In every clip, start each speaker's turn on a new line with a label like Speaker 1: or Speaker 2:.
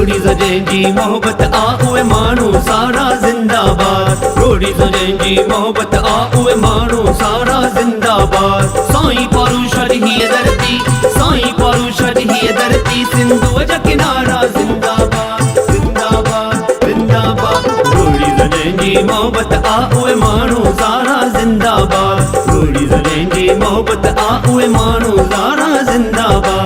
Speaker 1: रोड़ी सो जंहिंजी मोहब्बत आ उहे माण्हू सारा जिंदाबाद। रोड़ी सो जंहिंजी मोहब्बत आ उहे माण्हू सारा जिंदाबाद। साईं पारू छॾ हीअ धरती, साईं पारू छॾ हीअ धरती, सिंधूअ जा किनारा जिंदाबाद जिंदाबाद जिंदाबाद। रोड़ी सो जंहिंजी मोहब्बत आ उहे माण्हू सारा जिंदाबाद। रोड़ी सो जंहिंजी मोहब्बत आ उहे माण्हू सारा जिंदाबाद।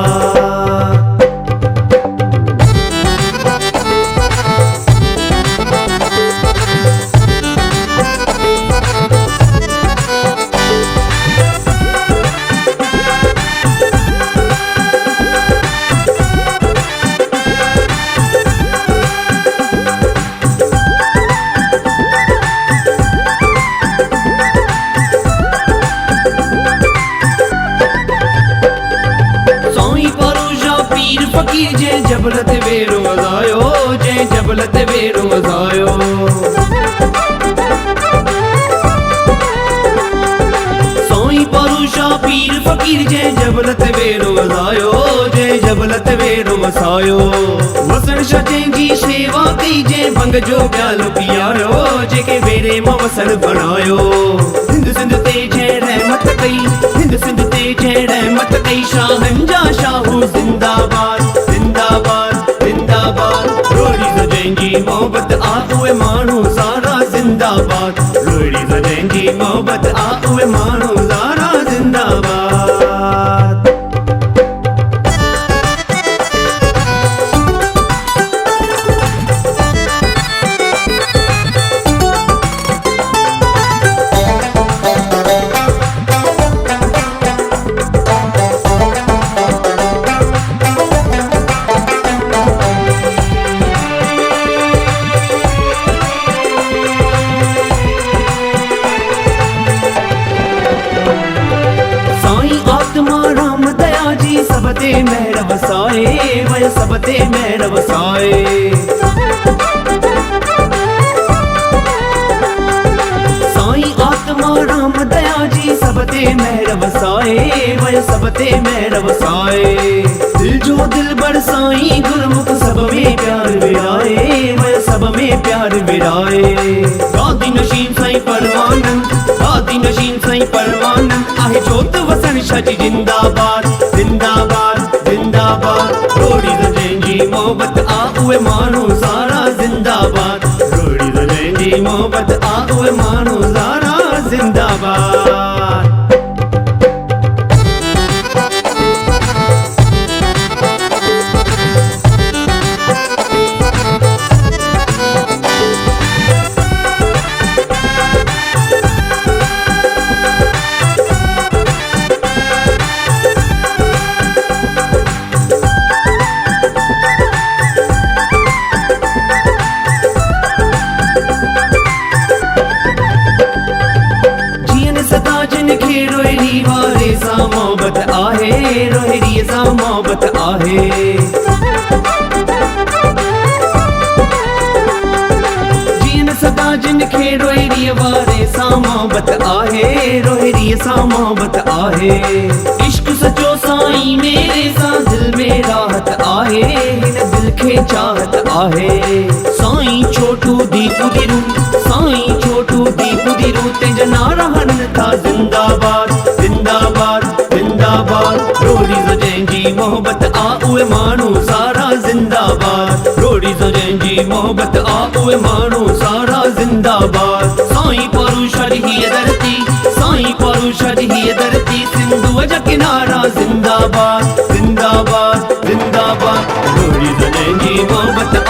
Speaker 1: फकीर जे जबल ते वेरो वज़ायो, जे जबल ते वेरो वज़ायो। साईं पारू शाह पीर फकीर जे जबल ते वेरो वज़ायो, जे जबल ते वेरो वसायो। वसण शाह जंहिंजी शेवा कई, जे भंग जो प्यालो पीआरियो, जेके वेरे मां वसण बणायो। हिंद सिंध ते जंहिं रहमत कई, हिंद सिंध ते जंहिं रहमत कई, शाहनि जा शाहू जिंदाबाद जिंदाबाद जिंदाबाद। रोड़ी सो जंहिंजी मोहब्बत आ उहे माण्हू सारा जिंदाबाद। रोड़ी सो जंहिंजी मोहब्बत आ उहे माण्हू सारा जिंदाबाद। सब ते मेहर वसाए, वय सब ते मेहर वसाए। साईं आत्मा राम दया जी सब ते मेहर वसाए, वय सब ते मेहर वसाए। दिल जो दिल बर साईं गुरमुख सब में प्यार विराए, वय सब में प्यार विराए। गादी नशीन साईं परमानंद, गादी नशीन साईं परमानंद, आहे जोत वसण शाह जिंदाबाद जिंदाबाद जिंदाबाद। रोड़ी सो जंहिंजी मोहब्बत आ उहे माण्हू सारा जिंदाबाद। रोड़ी सो जंहिंजी मोहब्बत आ उहे माण्हू सारा जिंदाबाद। जिनखे रोहिड़ी वारे सां मोहब्बत आहे, रोहिड़ीअ सां मोहब्बत आहे। जीअं सदा जिनखे रोहिड़ीअ वारे सां मोहब्बत आहे, रोहिड़ीअ सां मोहब्बत आहे। इश्क सचो साईं मेरे सां दिल में राहत आहे, हिन दिल खे चाहत आहे। साईं छोटू दीपू दिरू, साईं छोटू दीपू दिरू, तेजा नारा हणनि था जिंदाबाद जिंदाबाद जिंदाबाद। रोड़ी सो जंहिंजी मोहब्बत आ उहे माण्हू सारा जिंदाबाद। रोड़ी सो जंहिंजी मोहब्बत आ उहे माण्हू सारा जिंदाबाद। साईं पारू छॾ हीअ धरती, साईं पारू छॾ हीअ धरती, सिंधूअ जा किनारा जिंदाबाद जिंदाबाद जिंदाबाद। रोड़ी सो जंहिंजी मोहब्बत